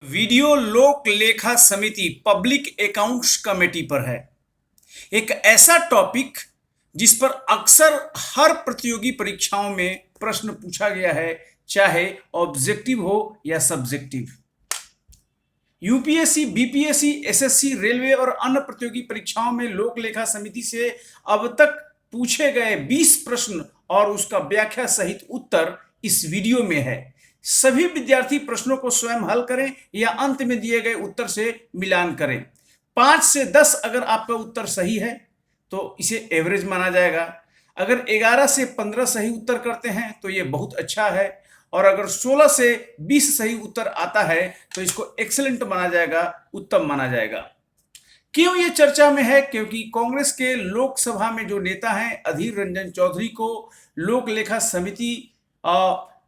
Video लोक लेखा समिति पब्लिक अकाउंट्स कमेटी पर है। एक ऐसा टॉपिक जिस पर अक्सर हर प्रतियोगी परीक्षाओं में प्रश्न पूछा गया है, चाहे ऑब्जेक्टिव हो या subjective. UPSC, BPSC, SSC, railway और अन्य प्रतियोगी परीक्षाओं में लोक लेखा समिति से अब तक पूछे गए 20 प्रश्न और उसका व्याख्या सहित उत्तर इस वीडियो में है। सभी विद्यार्थी प्रश्नों को स्वयं हल करें या अंत में दिए गए उत्तर से मिलान करें। 5 से 10 अगर आपका उत्तर सही है तो इसे एवरेज माना जाएगा। अगर 11 से 15 सही उत्तर करते हैं तो ये बहुत अच्छा है, और अगर 16 से 20 सही उत्तर आता है तो इसको एक्सेलेंट माना जाएगा, उत्तम माना जाएगा। क्यों ये चर्चा में है? क्योंकि कांग्रेस के लोकसभा में जो नेता हैं अधीर रंजन चौधरी को लोक लेखा समिति,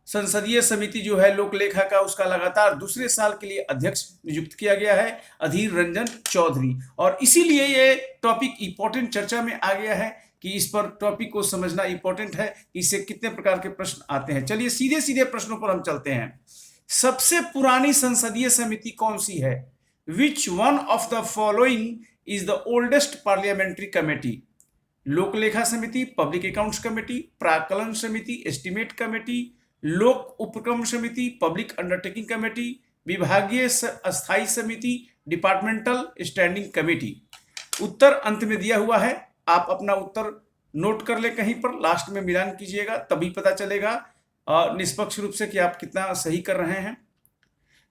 संसदीय समिति जो है लोक लेखा का, उसका लगातार दूसरे साल के लिए अध्यक्ष नियुक्त किया गया है, अधीर रंजन चौधरी। और इसीलिए ये टॉपिक इंपॉर्टेंट चर्चा में आ गया है कि इस पर टॉपिक को समझना इंपॉर्टेंट है, इससे कितने प्रकार के प्रश्न आते हैं। चलिए सीधे सीधे प्रश्नों पर हम चलते हैं। सबसे पुरानी संसदीय समिति कौन सी है? Which one of the following is the oldest parliamentary committee? लोक लेखा समिति, पब्लिक अकाउंट्स कमेटी, प्राक्कलन समिति, एस्टिमेट कमेटी, लोक उपक्रम समिति, पब्लिक अंडरटेकिंग कमेटी, विभागीय अस्थायी समिति, डिपार्टमेंटल स्टैंडिंग कमेटी। उत्तर अंत में दिया हुआ है, आप अपना उत्तर नोट कर ले कहीं पर, लास्ट में मिलान कीजिएगा, तभी पता चलेगा निष्पक्ष रूप से कि आप कितना सही कर रहे हैं।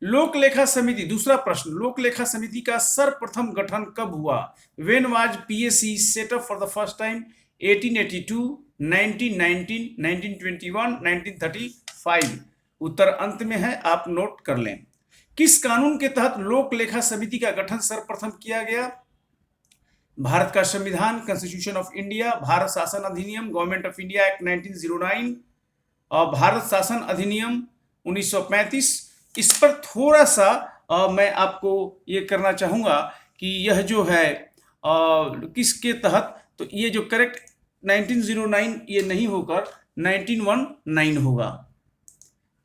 लोक लेखा समिति, दूसरा प्रश्न, लोक लेखा समिति का सर्वप्रथम गठन कब हुआ? When was PSC set up for the first time? 1882, 1919, 1921, 1935। उत्तर अंत में है, आप नोट कर लें। किस कानून के तहत लोक लेखा समिति का गठन सर्वप्रथम किया गया? भारत का संविधान, कॉन्स्टिट्यूशन ऑफ इंडिया, भारत शासन अधिनियम, गवर्नमेंट ऑफ इंडिया एक्ट 1909 और भारत शासन अधिनियम 1935। इस पर थोड़ा सा मैं आपको ये करना चाहूंगा कि यह जो है किसके तहत, तो ये जो करेक्ट 1909 ये नहीं होकर 1919 होगा।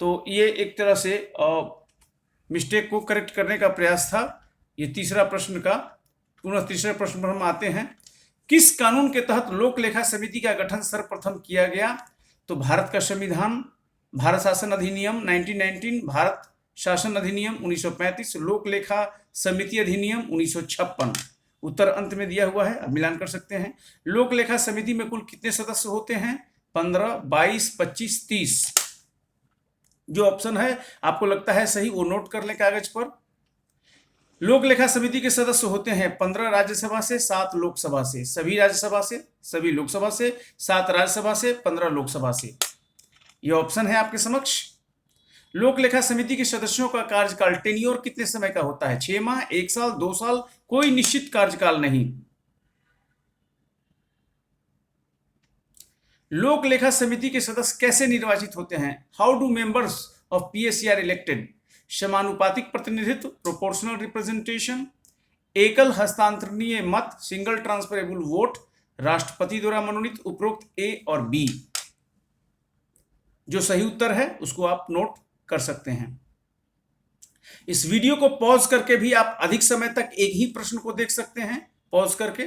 तो ये एक तरह से मिस्टेक को करेक्ट करने का प्रयास था। ये तीसरा प्रश्न का, पुनः तीसरे प्रश्न पर हम आते हैं। किस कानून के तहत लोक लेखा समिति का गठन सर्वप्रथम किया गया? तो भारत का संविधान, भारत शासन अधिनियम 1919, भारत शासन अधिनियम 1935, लोक लेखा समिति अधिनियम 1956। उत्तर अंत में दिया हुआ है, अब मिलान कर सकते हैं। लोक लेखा समिति में कुल कितने सदस्य होते हैं? 15, 22, 25, 30। जो ऑप्शन है आपको लगता है सही वो नोट कर लें कागज पर। लोक लेखा समिति के सदस्य होते हैं 15 राज्यसभा से, 7 लोकसभा से, सभी राज्यसभा से, सभी लोकसभा से, 7 राज्यसभा से, 15 लोकसभा से। यह ऑप्शन है आपके समक्ष। लोक लेखा समिति के सदस्यों का कार्यकाल, टेन्योर कितने समय का होता है? 6 माह, 1 साल, 2 साल, कोई निश्चित कार्यकाल नहीं। लोक लेखा समिति के सदस्य कैसे निर्वाचित होते हैं? How do members of PSC are elected? समानुपातिक प्रतिनिधित्व, प्रोपोर्शनल रिप्रेजेंटेशन, एकल हस्तांतरणीय मत, सिंगल ट्रांसफरेबल वोट, राष्ट्रपति द्वारा मनोनीत। उपरोक्त ए और बी। जो सही उत्तर है उसको आप नोट कर सकते हैं। इस वीडियो को पॉज करके भी आप अधिक समय तक एक ही प्रश्न को देख सकते हैं, पॉज करके।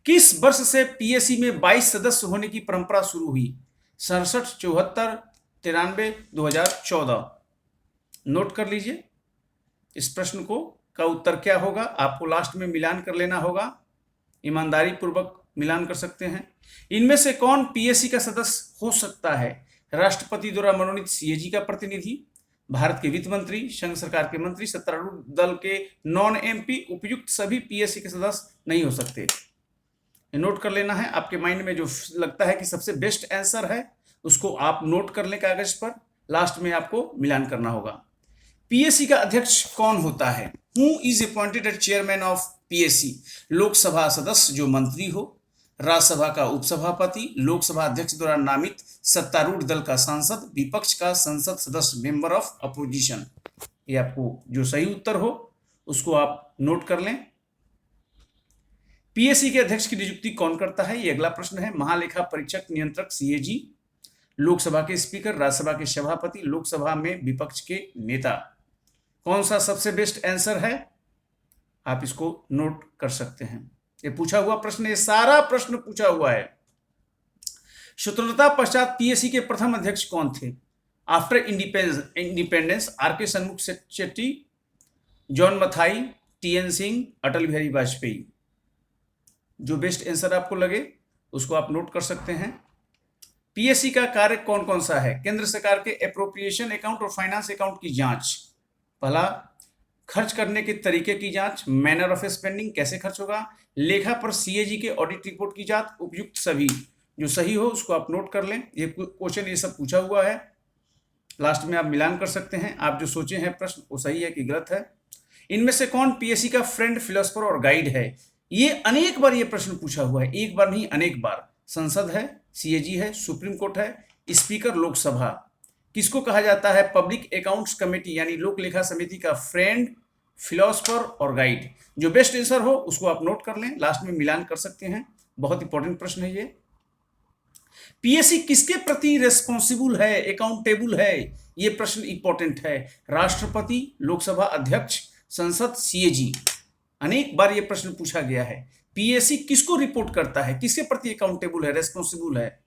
किस वर्ष से पीएससी में 22 सदस्य होने की परंपरा शुरू हुई? 67, 74, 93, 2014। नोट कर लीजिए इस प्रश्न को, का उत्तर क्या होगा। आपको लास्ट में मिलान कर लेना होगा, ईमानदारी पूर्वक मिलान कर सकते हैं। इनमें से कौन पीएससी का सदस्य हो सकता है? राष्ट्रपति द्वारा मनोनीत सीएजी का प्रतिनिधि, भारत के वित्त मंत्री, संघ सरकार के मंत्री, सत्तारूढ़ दल के नॉन एमपी। उपयुक्त सभी पीएससी के सदस्य नहीं हो सकते। नोट कर लेना है। आपके माइंड में जो लगता है कि सबसे बेस्ट आंसर है उसको आप नोट कर लें कागज पर, लास्ट में आपको मिलान करना होगा। पीएससी का अध्यक्ष कौन होता है? Who is appointed as chairman of PSC? Lok Sabha सदस्य जो मंत्री हो, राज्यसभा का उपसभापति, लोकसभा अध्यक्ष द्वारा नामित सत्तारूढ़ दल का सांसद, विपक्ष का संसद सदस्य, मेंबर ऑफ अपोजिशन। ये आपको जो सही उत्तर हो उसको आप नोट कर लें। पीएससी के अध्यक्ष की नियुक्ति कौन करता है? ये अगला प्रश्न है। महालेखा परीक्षक, नियंत्रक, सीएजी, लोकसभा के स्पीकर, राज्यसभा के सभापति, लोकसभा में विपक्ष के नेता। कौन सा सबसे बेस्ट आंसर है, आप इसको नोट कर सकते हैं। ये पूछा हुआ प्रश्न, ये सारा प्रश्न पूछा हुआ है। स्वतंत्रता पश्चात पीएससी के प्रथम अध्यक्ष कौन थे? आफ्टर इंडिपेंडेंस आर के शनमुख शेट्टी, जॉन मथाई, टीएन सिंह, अटल बिहारी वाजपेयी। जो बेस्ट आंसर आपको लगे उसको आप नोट कर सकते हैं। पीएससी का कार्य कौन कौन सा है? केंद्र सरकार के एप्रोप्रिएशन अकाउंट और फाइनेंस अकाउंट की जांच, पहला खर्च करने के तरीके की जांच, मैनर ऑफ स्पेंडिंग, कैसे खर्च होगा, लेखा पर सीएजी के ऑडिट रिपोर्ट की जांच, उपयुक्त सभी। जो सही हो उसको आप नोट कर लें। ये क्वेश्चन ये सब पूछा हुआ है, लास्ट में आप मिलान कर सकते हैं, आप जो सोचे हैं प्रश्न वो सही है कि गलत है। इनमें से कौन पीएससी का फ्रेंड, फिलोसफर और गाइड है? ये अनेक बार ये प्रश्न पूछा हुआ है, एक बार नहीं अनेक बार। संसद है, सीएजी है, सुप्रीम कोर्ट है, स्पीकर लोकसभा। किसको कहा जाता है पब्लिक अकाउंट्स कमेटी यानी लोक लेखा समिति का फ्रेंड, फिलोसफर और गाइड? जो बेस्ट आंसर हो उसको आप नोट कर लें, लास्ट में मिलान कर सकते हैं। बहुत इंपॉर्टेंट प्रश्न है ये। पीएससी किसके प्रति रेस्पॉन्सिबल है, अकाउंटेबल है? ये प्रश्न इंपॉर्टेंट है। राष्ट्रपति, लोकसभा अध्यक्ष, संसद, सीएजी। अनेक बार ये प्रश्न पूछा गया है। पीएससी किसको रिपोर्ट करता है, किसके प्रति अकाउंटेबल है, रेस्पॉन्सिबल है?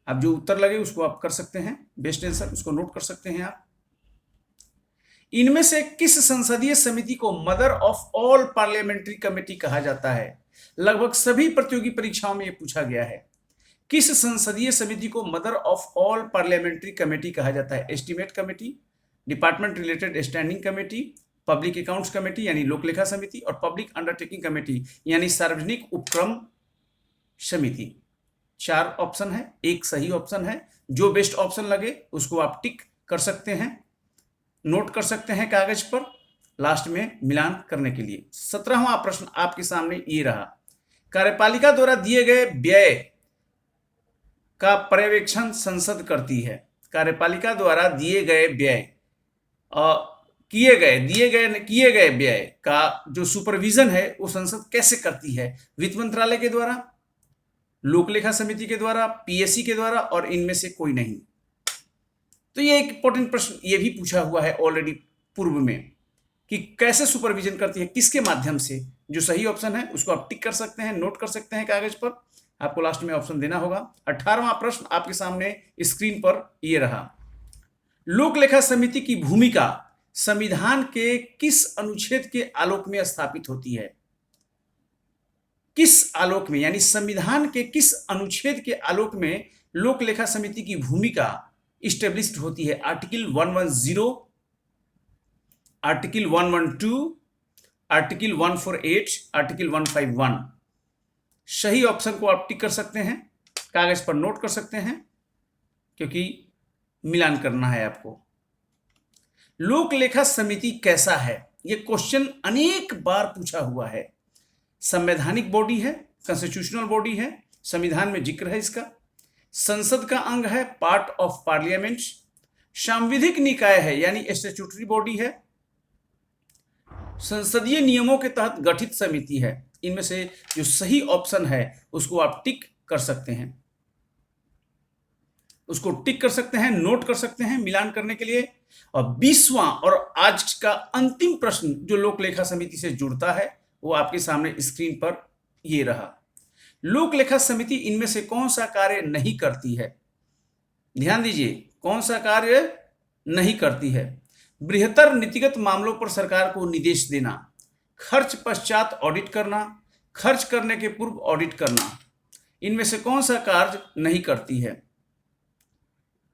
अब जो उत्तर लगे उसको आप कर सकते हैं, बेस्ट आंसर उसको नोट कर सकते हैं आप। इनमें से किस संसदीय समिति को mother of all parliamentary committee कहा जाता है? लगभग सभी प्रतियोगी परीक्षाओं में यह पूछा गया है। किस संसदीय समिति को mother of all parliamentary committee कहा जाता है? Estimate committee, department related standing committee, public accounts committee यानी लोक लेखा समिति, और पब्लिक अंडरटेकिंग कमेटी यानी सार्वजनिक उपक्रम समिति। 4 ऑप्शन है, एक सही ऑप्शन है। जो बेस्ट ऑप्शन लगे उसको आप टिक कर सकते हैं, नोट कर सकते हैं कागज पर, लास्ट में मिलान करने के लिए। 17वां प्रश्न आपके सामने ये रहा। कार्यपालिका द्वारा दिए गए व्यय का पर्यवेक्षण संसद करती है। कार्यपालिका द्वारा दिए गए व्यय किए गए व्यय का जो सुपरविजन है वो संसद कैसे करती है? वित्त मंत्रालय के द्वारा, लोक लेखा समिति के द्वारा, पीएससी के द्वारा, और इनमें से कोई नहीं। तो ये एक इंपॉर्टेंट प्रश्न ये भी पूछा हुआ है ऑलरेडी पूर्व में कि कैसे सुपरविजन करती है, किसके माध्यम से? जो सही ऑप्शन है उसको आप टिक कर सकते हैं, नोट कर सकते हैं कागज पर, आपको लास्ट में ऑप्शन देना होगा। 18वां प्रश्न आपके सामने स्क्रीन पर ये रहा। लोक लेखा समिति की भूमिका संविधान के किस अनुच्छेद के आलोक में स्थापित होती है? किस आलोक में, यानी संविधान के किस अनुच्छेद के आलोक में लोक लेखा समिति की भूमिका इस्टेब्लिश्ड होती है? Article 110, article 112, article 148, article 151। सही ऑप्शन को आप टिक कर सकते हैं, कागज पर नोट कर सकते हैं, क्योंकि मिलान करना है आपको। लोक लेखा समिति कैसा है? यह क्वेश्चन अनेक बार पूछा हुआ है। संवैधानिक बॉडी है, कॉन्स्टिट्यूशनल बॉडी है, संविधान में जिक्र है इसका, संसद का अंग है, पार्ट ऑफ पार्लियामेंट, सांविधिक निकाय है यानी स्टैट्यूटरी बॉडी है, संसदीय नियमों के तहत गठित समिति है। इनमें से जो सही ऑप्शन है उसको आप टिक कर सकते हैं, उसको टिक कर सकते हैं, नोट कर सकते हैं मिलान करने के लिए। और 20वां और आज का अंतिम प्रश्न जो लोक लेखा समिति से जुड़ता है वो आपके सामने स्क्रीन पर ये रहा। लोक लेखा समिति इनमें से कौन सा कार्य नहीं करती है? ध्यान दीजिए, कौन सा कार्य नहीं करती है? बृहत्तर नीतिगत मामलों पर सरकार को निर्देश देना, खर्च पश्चात ऑडिट करना, खर्च करने के पूर्व ऑडिट करना। इनमें से कौन सा कार्य नहीं करती है?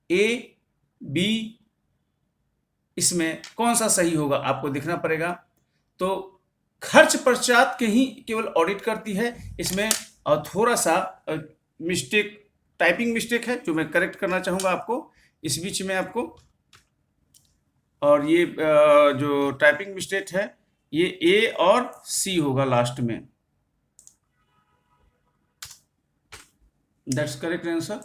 ए, बी, इसमें कौन सा सही होगा आपको देखना पड़ेगा। तो खर्च पश्चात के ही केवल ऑडिट करती है। इसमें थोड़ा सा मिस्टेक, टाइपिंग मिस्टेक है जो मैं करेक्ट करना चाहूँगा आपको इस बीच में आपको। और ये जो टाइपिंग मिस्टेक है ये ए और सी होगा लास्ट में। That's correct answer.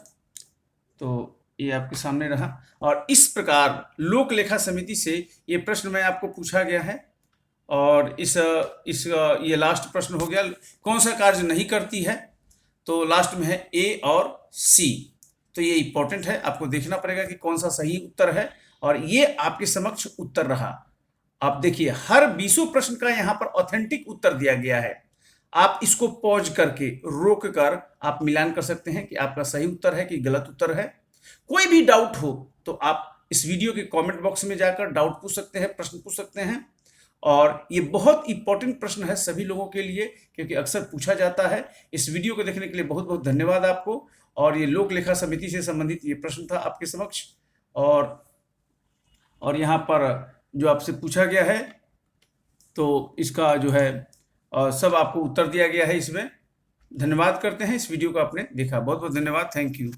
तो ये आपके सामने रहा। और इस प्रकार लोक लेखा समिति से ये प्रश्न में आपको पूछा गया है। और ये लास्ट प्रश्न हो गया, कौन सा कार्य नहीं करती है? तो लास्ट में है ए और सी। तो ये इंपॉर्टेंट है, आपको देखना पड़ेगा कि कौन सा सही उत्तर है। और ये आपके समक्ष उत्तर रहा। आप देखिए हर 20 प्रश्न का यहाँ पर ऑथेंटिक उत्तर दिया गया है। आप इसको पॉज करके रोक कर आप मिलान कर सकते हैं कि आपका सही उत्तर है कि गलत उत्तर है। कोई भी डाउट हो तो आप इस वीडियो के कमेंट बॉक्स में जाकर डाउट पूछ सकते हैं, प्रश्न पूछ सकते हैं। और ये बहुत इंपॉर्टेंट प्रश्न है सभी लोगों के लिए, क्योंकि अक्सर पूछा जाता है। इस वीडियो को देखने के लिए बहुत बहुत धन्यवाद आपको। और ये लोक लेखा समिति से संबंधित ये प्रश्न था आपके समक्ष, और यहाँ पर जो आपसे पूछा गया है तो इसका जो है सब आपको उत्तर दिया गया है इसमें। धन्यवाद करते हैं इस वीडियो को आपने देखा। बहुत बहुत धन्यवाद। Thank you.